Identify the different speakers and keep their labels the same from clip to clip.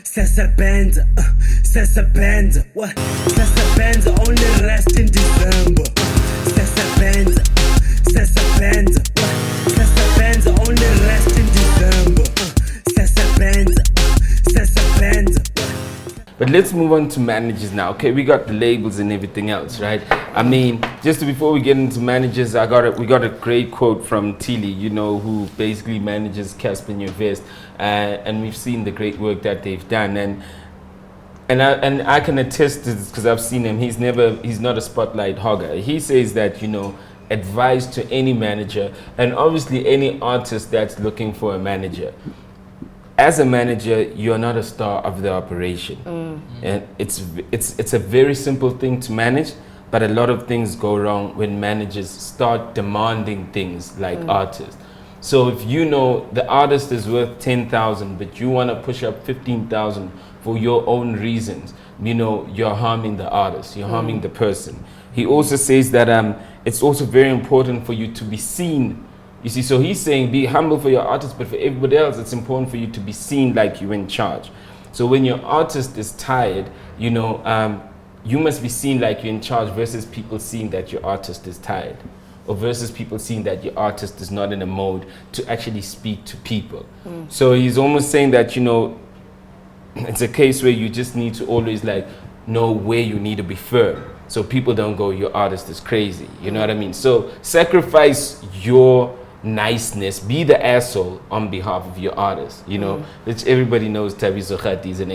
Speaker 1: Sessa band, Sessa band, what? Sessa band only rest in December. Sessa band, Sessa band, what? Sessa band only rest in December. Sessa band, Sessa band.
Speaker 2: But let's move on to managers now. Okay, we got the labels and everything else, right? I mean, just before we get into managers, we got a great quote from Tilly, you know, who basically manages Casper Vest, and we've seen the great work that they've done, and I can attest to this because I've seen him. He's not a spotlight hogger. He says that, you know, advice to any manager, and obviously any artist that's looking for a manager. As a manager, you're not a star of the operation. And it's a very simple thing to manage, but a lot of things go wrong when managers start demanding things like artists. So if you know the artist is worth 10,000, but you want to push up 15,000 for your own reasons, you know, you're harming the artist, you're harming the person. He also says that it's also very important for you to be seen. You see, so he's saying be humble for your artist, but for everybody else, it's important for you to be seen like you're in charge. So when your artist is tired, you know, you must be seen like you're in charge versus people seeing that your artist is tired, or versus people seeing that your artist is not in a mode to actually speak to people. So he's almost saying that, you know, it's a case where you just need to always like know where you need to be firm. So people don't go, your artist is crazy. You know what I mean? So sacrifice your niceness, be the asshole on behalf of your artist, you know, which everybody knows Tabiso Khati is an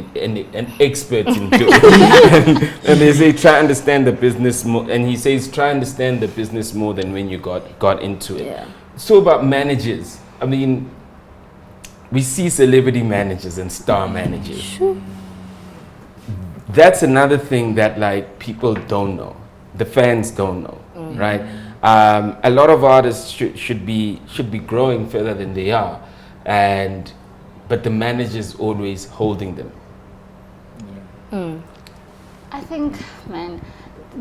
Speaker 2: expert in doing. and they say try understand the business more, and he says try understand the business more than when you got into it. Yeah. So about managers, I mean, we see celebrity managers and star managers. Sure. That's another thing that like people don't know, the fans don't know, right? A lot of artists should be growing further than they are, but the manager's always holding them.
Speaker 3: I think, man,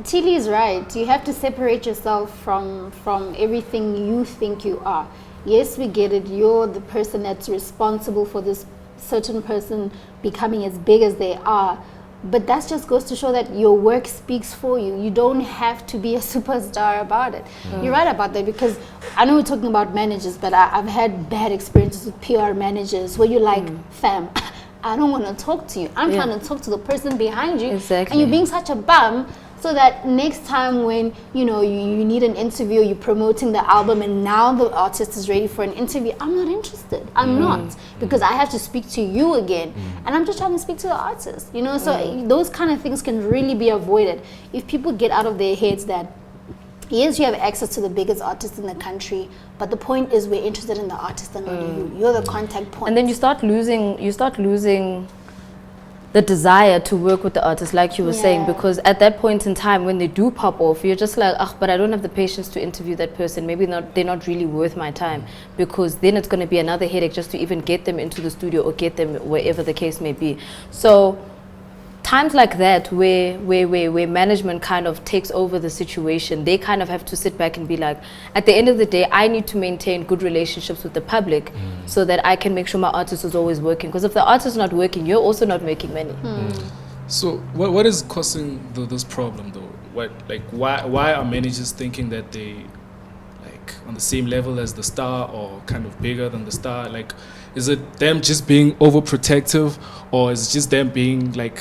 Speaker 3: Tilly is right. You have to separate yourself from everything you think you are. Yes, we get it. You're the person that's responsible for this certain person becoming as big as they are. But that just goes to show that your work speaks for you. You don't have to be a superstar about it. You're right about that, because I know we're talking about managers, but I've had bad experiences with PR managers where you're like, fam, I don't want to talk to you. I'm trying to talk to the person behind you.
Speaker 4: Exactly.
Speaker 3: And you're being such a bum, so that next time when, you know, you need an interview, you're promoting the album and now the artist is ready for an interview, I'm not interested. I'm not, because I have to speak to you again. And I'm just trying to speak to the artist, you know? So those kind of things can really be avoided if people get out of their heads that, yes, you have access to the biggest artist in the country, but the point is we're interested in the artist and not you. You're the contact point.
Speaker 4: And then you start losing the desire to work with the artist, like you were saying, because at that point in time when they do pop off, you're just like, but I don't have the patience to interview that person. Maybe they're not really worth my time, because then it's going to be another headache just to even get them into the studio or get them wherever the case may be. So times like that where management kind of takes over the situation, they kind of have to sit back and be like, at the end of the day, I need to maintain good relationships with the public so that I can make sure my artist is always working. Because if the artist is not working, you're also not making money.
Speaker 5: So what is causing this problem though? Why are managers thinking that they like on the same level as the star or kind of bigger than the star? Like, is it them just being overprotective, or is it just them being like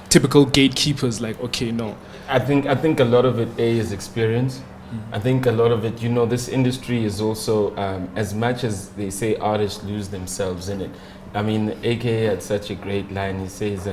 Speaker 5: typical gatekeepers, like, okay, no?
Speaker 2: I think a lot of it is experience. I think a lot of it, you know, this industry is also, as much as they say artists lose themselves in it. I mean, AKA had such a great line. He says,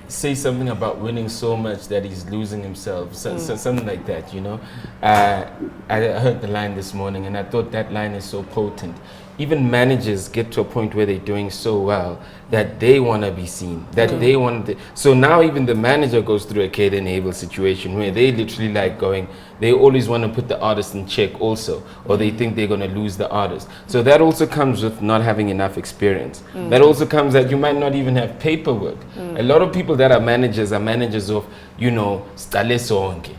Speaker 2: say something about winning so much that he's losing himself, something like that, you know. I heard the line this morning and I thought that line is so potent. Even managers get to a point where they're doing so well that they want to be seen, that they want to, so now even the manager goes through a Caden Abel situation where they literally like going, they always want to put the artist in check also, or they think they're going to lose the artist. So that also comes with not having enough experience. That also comes that you might not even have paperwork. A lot of people that are managers of, you know, stale sonke.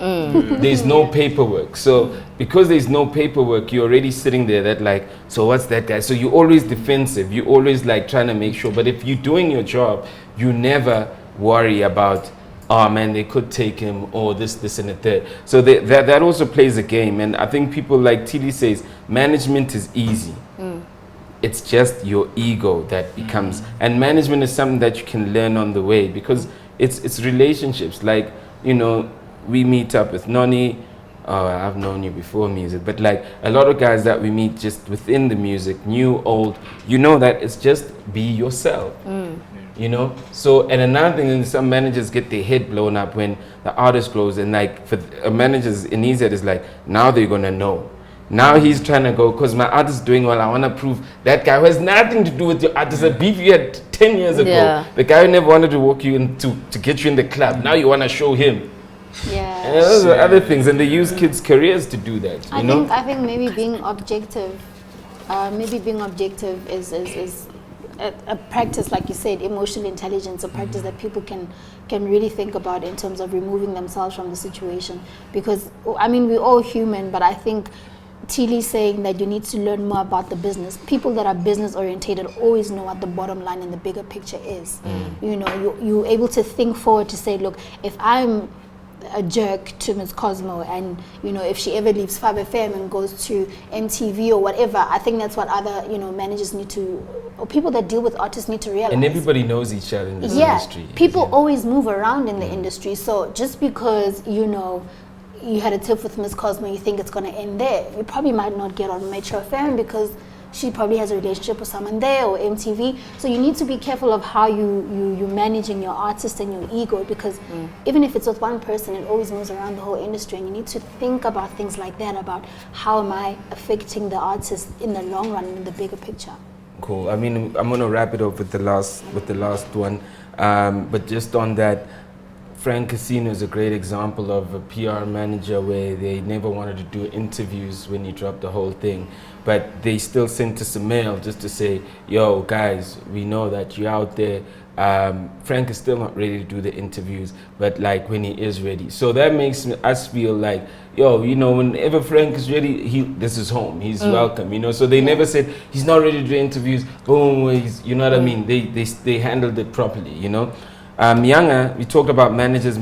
Speaker 2: There's no paperwork. So because there's no paperwork, you're already sitting there that like, so what's that guy? So you're always defensive. You're always like trying to make sure. But if you're doing your job, you never worry about, oh man, they could take him, or this and the third. So that also plays a game. And I think people, like Tili says, management is easy. It's just your ego that becomes, and management is something that you can learn on the way, because it's relationships. Like, you know, we meet up with Noni. I've known you before music, but like a lot of guys that we meet just within the music, new, old, you know that it's just be yourself. You know, so, and another thing is some managers get their head blown up when the artist grows, and like for managers in his head is like, now they're gonna know. Now he's trying to go, because my artist is doing well, I want to prove that guy who has nothing to do with your art. There's a beef you had 10 years ago.
Speaker 4: Yeah.
Speaker 2: The guy who never wanted to walk you into to get you in the club. Now you want to show him.
Speaker 3: Yeah.
Speaker 2: And those are other things, and they use kids' careers to do that. You know?
Speaker 3: I think maybe being objective, is a practice, like you said, emotional intelligence, a practice that people can really think about in terms of removing themselves from the situation. Because I mean, we're all human, but I think Tili saying that you need to learn more about the business. People that are business orientated always know what the bottom line in the bigger picture is. You know, you're able to think forward to say, look, if I'm a jerk to Ms. Cosmo, and you know, if she ever leaves Fab FM and goes to MTV or whatever, I think that's what other, you know, managers need to, or people that deal with artists need to realize.
Speaker 2: And everybody knows each other in this industry.
Speaker 3: People always move around in the industry, so just because, you know, you had a tip with Ms. Cosmo, you think it's going to end there, you probably might not get on Metro FM because she probably has a relationship with someone there, or MTV. So you need to be careful of how you're managing your artist and your ego, because even if it's with one person, it always moves around the whole industry, and you need to think about things like that, about how am I affecting the artist in the long run, in the bigger picture.
Speaker 2: Cool. I mean, I'm gonna wrap it up with the last one, but just on that, Frank Casino is a great example of a PR manager where they never wanted to do interviews when he dropped the whole thing, but they still sent us a mail just to say, yo guys, we know that you're out there. Frank is still not ready to do the interviews, but like when he is ready. So that makes us feel like, yo, you know, whenever Frank is ready, this is home, he's welcome, you know. So they never said he's not ready to do interviews, boom, you know what I mean. They handled it properly, you know. Younger, we talked about managers,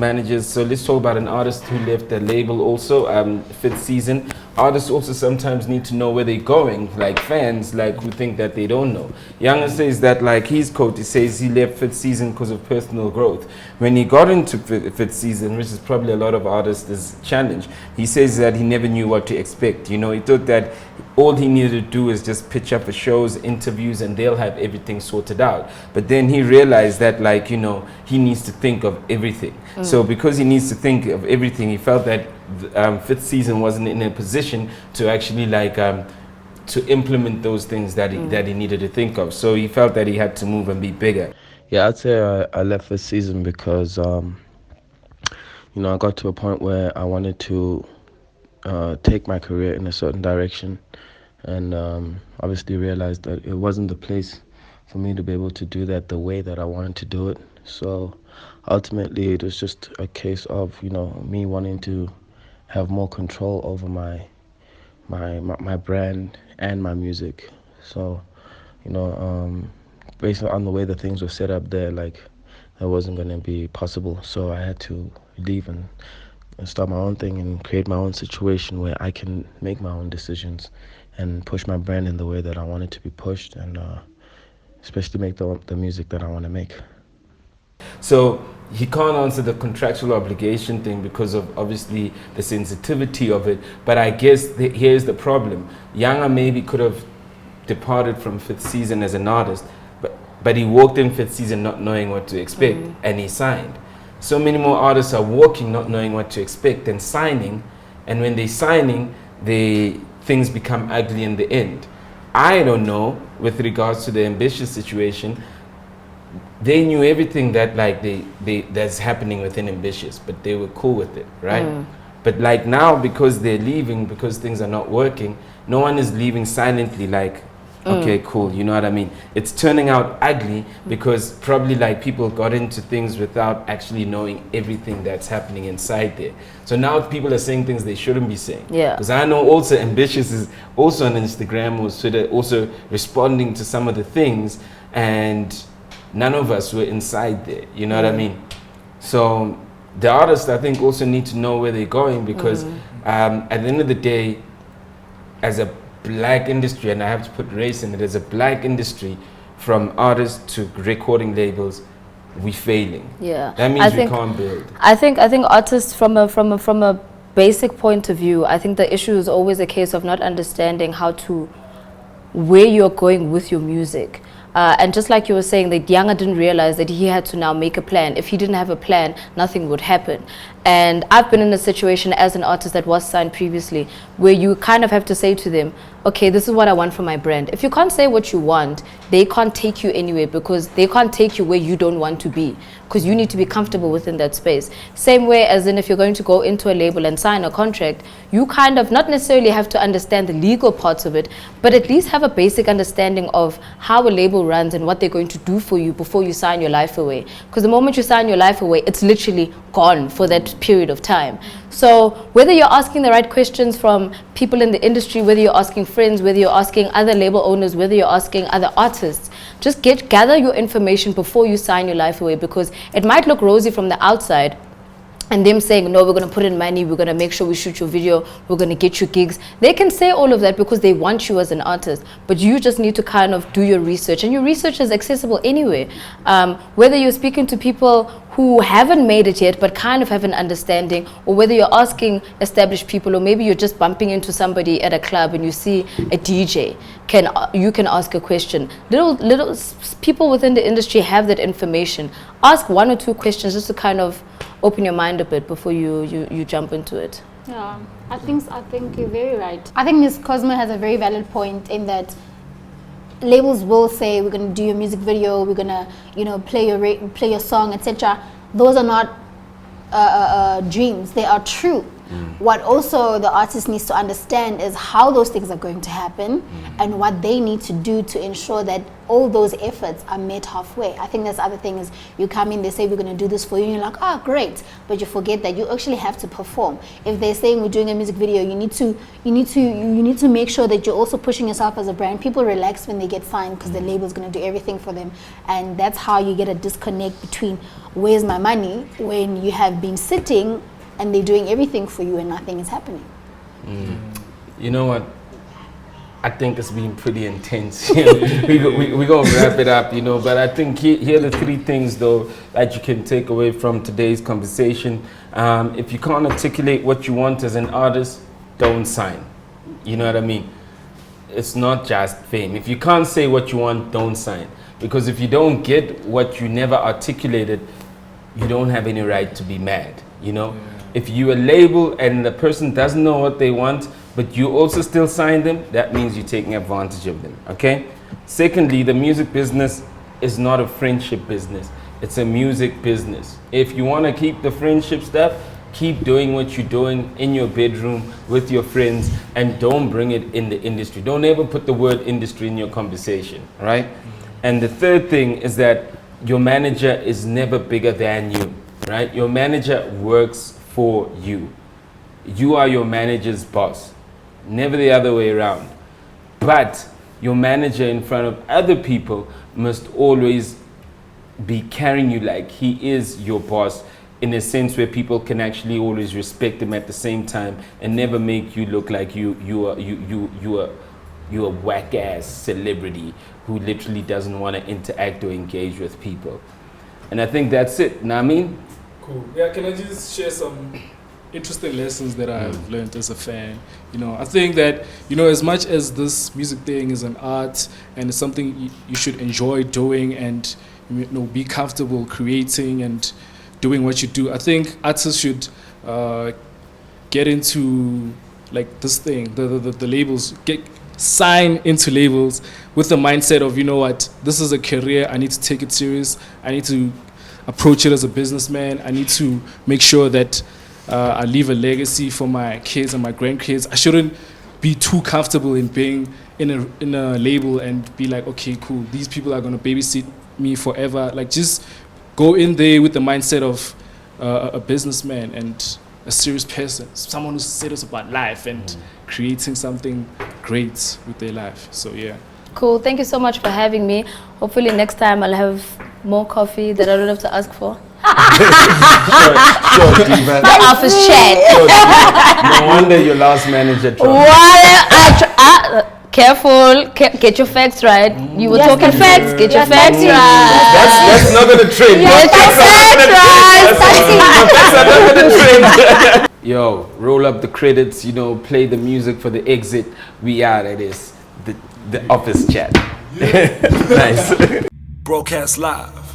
Speaker 2: so let's talk about an artist who left the label also, fifth season. Artists also sometimes need to know where they're going, like fans, like who think that they don't know. Younger says that, like his quote, he says he left fifth season because of personal growth. When he got into fifth season, which is probably a lot of artists' challenge, he says that he never knew what to expect. You know, he thought that all he needed to do is just pitch up for shows, interviews, and they'll have everything sorted out. But then he realized that, like, you know, he needs to think of everything. So because he needs to think of everything, he felt that fifth season wasn't in a position to actually like to implement those things that he needed to think of. So he felt that he had to move and be bigger.
Speaker 6: Yeah, I'd say I left fifth season because you know, I got to a point where I wanted to take my career in a certain direction, and obviously realized that it wasn't the place for me to be able to do that the way that I wanted to do it. So ultimately it was just a case of, you know, me wanting to have more control over my brand and my music. So, you know, based on the way that things were set up there, like that wasn't going to be possible. So I had to leave and start my own thing and create my own situation where I can make my own decisions and push my brand in the way that I want it to be pushed, and especially make the music that I want to make.
Speaker 2: So he can't answer the contractual obligation thing because of obviously the sensitivity of it. But I guess here's the problem. Younger maybe could have departed from fifth season as an artist, but he walked in fifth season not knowing what to expect, and he signed. So many more artists are walking not knowing what to expect and signing, and when they're signing, things become ugly in the end. I don't know, with regards to the Ambitious situation, they knew everything that like that's happening within Ambitious, but they were cool with it, right? But like now, because they're leaving, because things are not working, no one is leaving silently like, okay, cool, you know what I mean? It's turning out ugly because probably like people got into things without actually knowing everything that's happening inside there. So now people are saying things they shouldn't be saying.
Speaker 4: Yeah.
Speaker 2: Because I know also Ambitious is also on Instagram or Twitter, also responding to some of the things, and none of us were inside there, you know what I mean? So the artists, I think, also need to know where they're going because at the end of the day, as a black industry, and I have to put race in it, as a black industry, from artists to recording labels, we're failing.
Speaker 4: Yeah.
Speaker 2: That means we can't build.
Speaker 4: I think artists from a basic point of view, I think the issue is always a case of not understanding where you're going with your music. And just like you were saying, that Younger didn't realize that he had to now make a plan. If he didn't have a plan, nothing would happen. And I've been in a situation as an artist that was signed previously, where you kind of have to say to them, okay, this is what I want from my brand. If you can't say what you want, they can't take you anywhere, because they can't take you where you don't want to be, because you need to be comfortable within that space. Same way as in if you're going to go into a label and sign a contract, you kind of not necessarily have to understand the legal parts of it, but at least have a basic understanding of how a label runs and what they're going to do for you before you sign your life away. Because the moment you sign your life away, it's literally gone for that period of time. So whether you're asking the right questions from people in the industry, whether you're asking friends, whether you're asking other label owners, whether you're asking other artists, just gather your information before you sign your life away, because it might look rosy from the outside, and them saying, no, we're going to put in money, we're going to make sure we shoot your video, we're going to get you gigs. They can say all of that because they want you as an artist, but you just need to kind of do your research, and your research is accessible anyway. Whether you're speaking to people who haven't made it yet but kind of have an understanding, or whether you're asking established people, or maybe you're just bumping into somebody at a club and you see a DJ, you can ask a question. Little people within the industry have that information. Ask one or two questions just to kind of open your mind a bit before you jump into it.
Speaker 3: Yeah, I think you're very right. I think Miss Cosmo has a very valid point in that labels will say, we're going to do your music video, we're going to play your song, etc. Those are not dreams, they are true. What also the artist needs to understand is how those things are going to happen and what they need to do to ensure that all those efforts are met halfway. I think that's the other thing is you come in, they say we're going to do this for you, and you're like, oh great, but you forget that you actually have to perform. If they're saying we're doing a music video, you need to make sure that you're also pushing yourself as a brand. People relax when they get signed because the label's going to do everything for them, and that's how you get a disconnect between where's my money when you have been sitting and they're doing everything for you and nothing is happening.
Speaker 2: You know what? I think it's been pretty intense. We're going to wrap it up, but I think here are the three things, though, that you can take away from today's conversation. If you can't articulate what you want as an artist, don't sign. You know what I mean? It's not just fame. If you can't say what you want, don't sign. Because if you don't get what you never articulated, you don't have any right to be mad, If you're a label and the person doesn't know what they want, but you also still sign them, that means you're taking advantage of them, okay? Secondly, the music business is not a friendship business. It's a music business. If you want to keep the friendship stuff, keep doing what you're doing in your bedroom with your friends, and don't bring it in the industry. Don't ever put the word industry in your conversation, right? And the third thing is that your manager is never bigger than you, right? Your manager works for you. You are your manager's boss, never the other way around. But your manager in front of other people must always be carrying you like he is your boss, in a sense where people can actually always respect him at the same time and never make you look like you are a whack ass celebrity who literally doesn't want to interact or engage with people. And I think that's it. Know what I mean?
Speaker 5: Cool. Yeah, can I just share some interesting lessons that I've learned as a fan? I think that, as much as this music thing is an art and it's something you should enjoy doing and, be comfortable creating and doing what you do, I think artists should get into like this thing, the labels, sign into labels with the mindset of, this is a career, I need to take it serious, I need to approach it as a businessman, I need to make sure that I leave a legacy for my kids and my grandkids. I shouldn't be too comfortable in being in a label and be like, okay, cool, these people are gonna babysit me forever. Like, just go in there with the mindset of a businessman and a serious person, someone who's serious about life and creating something great with their life. So yeah.
Speaker 4: Cool. Thank you so much for having me. Hopefully next time I'll have more coffee that I don't have to ask for.
Speaker 2: Sure, Diva.
Speaker 4: The office chat.
Speaker 2: Sure, Diva. No wonder your last manager
Speaker 4: Careful. Get your facts right. You were talking facts. Get your facts right.
Speaker 2: That's not gonna trend.
Speaker 4: Get your facts right.
Speaker 2: That's not gonna trend. Yo, roll up the credits. You know, play the music for the exit. We out of this. The office chat. Nice.
Speaker 1: Broadcast live